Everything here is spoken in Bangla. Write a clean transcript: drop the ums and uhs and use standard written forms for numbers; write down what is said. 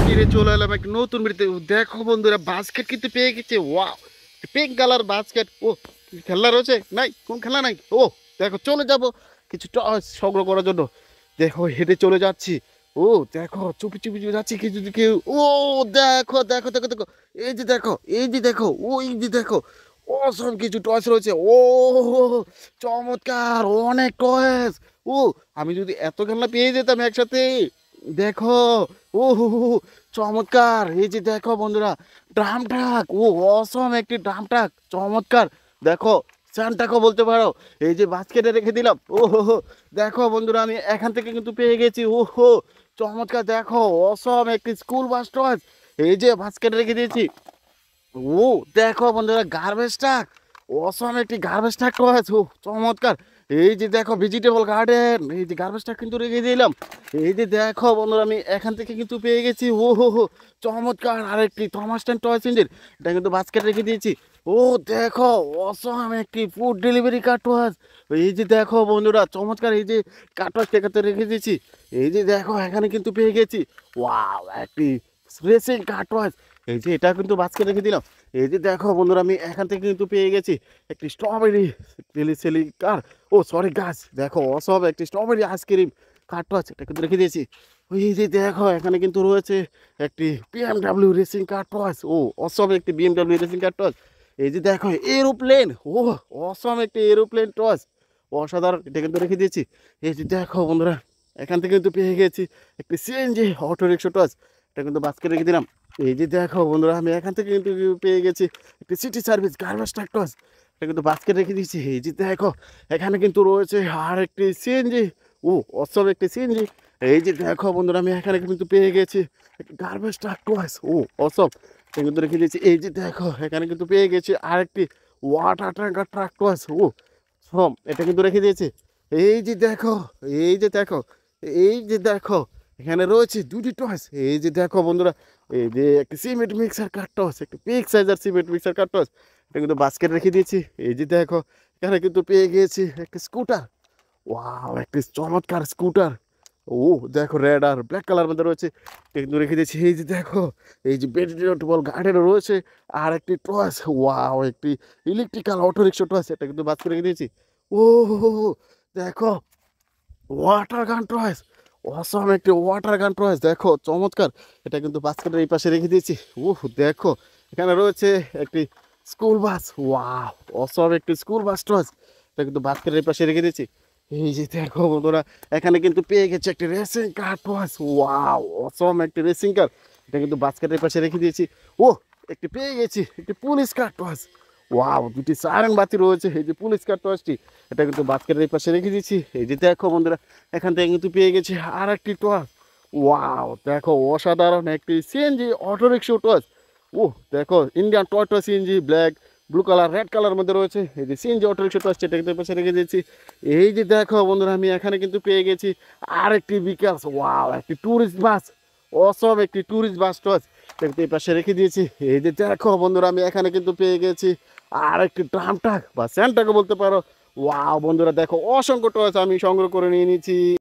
ফিরে চলে এলাম একটা নতুন ভিডিওতে। দেখো বন্ধুরা, বাস্কেট কিন্তু পেয়ে গেছে। Wow, pink colour basket. ও, খেলনা রয়েছে? নাই, কোন খেলনা নাই? ও দেখো, চলে যাব কিছু টয় সংগ্রহ করার জন্য। দেখো, হেঁটে চলে যাচ্ছি। ও দেখো, চুপি চুপি চুপি যাচ্ছি কিছু দিকে। ও দেখো দেখো দেখো দেখো, এই যে দেখো, এই যে দেখো, ওই যে দেখো, অসম কিছু টয়স রয়েছে। ও চমৎকার, অনেক টয়স। ও, আমি যদি এত খেলনা পেয়ে যেতাম একসাথে। দেখো, ও হো হো হো, চমৎকার। এই যে দেখো বন্ধুরা, ড্রাম ট্রাক। ও অসম একটি ড্রাম ট্রাক, চমৎকার। দেখো, স্যান্টাকে বলতে পারো। এই যে বাস্কেটে রেখে দিলাম। ও হো হো, দেখো বন্ধুরা, আমি এখান থেকে কিন্তু পেয়ে গেছি। ও হো, চমৎকার। দেখো, অসম একটি স্কুল বাস টয়। এই যে বাস্কেটে রেখে দিয়েছি। ও দেখো বন্ধুরা, গার্বেজ ট্রাক। অসম একটি গার্বেজ ট্রাক রয়েছে। ও চমৎকার। এই যে দেখো, ভেজিটেবল গার্ডেন। এই যে গার্বেজ ট্রাক কিন্তু রেখে দিলাম। এই যে দেখো বন্ধুরা, আমি এখান থেকে কিন্তু পেয়ে গেছি। ও হো হো, চমৎকার। আরেকটি থমাস টেন টয় ইঞ্জিন, এটা কিন্তু বাস্কেট রেখে দিয়েছি। ও দেখো, অসম একটি ফুড ডেলিভারি কার্টওয়াজ। এই যে দেখো বন্ধুরা, চমৎকার। এই যে কার্টওয়াজ টেকাতে রেখে দিয়েছি। এই যে দেখো, এখানে কিন্তু পেয়ে গেছি। ওয়াও, একটি রেসিং কার্টওয়াজ। এই যে এটা কিন্তু বাস্কেট রেখে দিলাম। এই যে দেখো বন্ধুরা, আমি এখান থেকে কিন্তু পেয়ে গেছি একটি স্ট্রবেরি সেলি কার। ও সরি গাছ। দেখো, অসব একটি স্ট্রবেরি আইসক্রিম কার্টও আছে, এটা কিন্তু রেখে দিয়েছি। ওই যে দেখো, এখানে কিন্তু রয়েছে একটি বিএমডাব্লিউ রেসিং কার টস। ও অসম একটি বিএমডাব্লিউ রেসিং কার টস। এই যে দেখো, এরোপ্লেন। ও অসম একটি এরোপ্লেন টস, অসাধারণ। এটা কিন্তু রেখে দিয়েছি। এই যে দেখো বন্ধুরা, এখান থেকে কিন্তু পেয়ে গেছি একটি সিএনজি অটো রিক্সা টস, এটা কিন্তু বাস্কেট রেখে দিলাম। এই যে দেখো বন্ধুরা, আমি এখান থেকে কিন্তু পেয়ে গেছি একটি সিটি সার্ভিস গার্বেজ ট্রাক্টর, এটা কিন্তু বাস্কেট রেখে দিয়েছি। এই যে দেখো, এখানে কিন্তু রয়েছে আর একটি সিএনজি। ও অসম একটি সিএনজি। এই যে দেখো বন্ধুরা, আমি এখানে কিন্তু পেয়ে গেছি একটি গার্বেজ ট্রাক্টর। ও অসম, এটা কিন্তু রেখে দিয়েছি। এই যে দেখো, এখানে কিন্তু পেয়ে গেছি আরেকটি ওয়াটার ট্যাঙ্কার ট্রাক্টর। ও সম, এটা কিন্তু রেখে দিয়েছি। এই যে দেখো, এই যে দেখো, এই যে দেখো, এখানে রয়েছে দুটি টয়েস। এই যে দেখো বন্ধুরা, এই যে একটি সিমেন্ট মিক্সার কার্টস, একটি পিক সাইজার সিমেন্ট মিক্সার কার্টস, এটা কিন্তু বাস্কেট রেখে দিয়েছি। এই যে দেখো, এখানে কিন্তু পেয়ে গিয়েছি একটি স্কুটার। ওয়াও, একটি চমৎকার স্কুটার। ও দেখো, রেড আর ব্ল্যাক কালার মধ্যে রয়েছে, এটা কিন্তু রেখে দিয়েছি। এই যে দেখো, এই যে ভেজিটেবল গার্ডেনও রয়েছে আর একটি টয়েস। ওয়াও, একটি ইলেকট্রিক্যাল অটো রিক্সা টয়েস, এটা কিন্তু বাস্কেট রেখে দিয়েছি। ও দেখো, ওয়াটার গান টয়েস। অসম একটি ওয়াটার গান টয়েস, দেখো চমৎকার। এটা কিন্তু বাস্কেটের এই পাশে রেখে দিয়েছি। উহ দেখো, এখানে রয়েছে একটি স্কুল বাস। ওয়াও, অসম একটি স্কুল বাস টয়েস, এটা কিন্তু বাস্কেটের এই পাশে রেখে দিয়েছি। এই যে দেখো বন্ধুরা, এখানে কিন্তু পেয়ে গেছে একটি রেসিং কার টয়েস। ওয়াও, অসম একটি রেসিং কার, এটা কিন্তু বাস্কেটের পাশে রেখে দিয়েছি। ও, একটি পেয়ে গেছি একটি পুলিশ কার টয়েস। ওয়াও, দুটি সাইরেন বাতি রয়েছে। এই যে পুলিশ কার টয়েসটি, এটা কিন্তু বাস্কেটের এই পাশে রেখে দিয়েছি। এই যে দেখো বন্ধুরা, এখান থেকে কিন্তু পেয়ে গেছি আর একটি টস। ওয়াও দেখো, অসাধারণ একটি সিএনজি অটো রিক্সা টস। ও দেখো, Indian Toyota CNG, black blue colour red colour মধ্যে রয়েছে। এই যে সিএনজি অটো রিক্সা টস, সেটা কিন্তু পাশে রেখে দিয়েছি। এই যে দেখো বন্ধুরা, আমি এখানে কিন্তু পেয়ে গেছি আর একটি বিকাশ। ওয়াও, একটি ট্যুরিস্ট বাস। অসম একটি ট্যুরিস্ট বাস টস, কিন্তু এই পাশে রেখে দিয়েছি। এই যে দেখো বন্ধুরা, আমি এখানে কিন্তু পেয়ে গেছি আর একটি ড্রাম ট্রাক বা স্যান্টাকে বলতে পারো। ওয়াও বন্ধুরা, দেখো অসংখ্য টয়েস আমি সংগ্রহ করে নিয়ে নিয়েছি।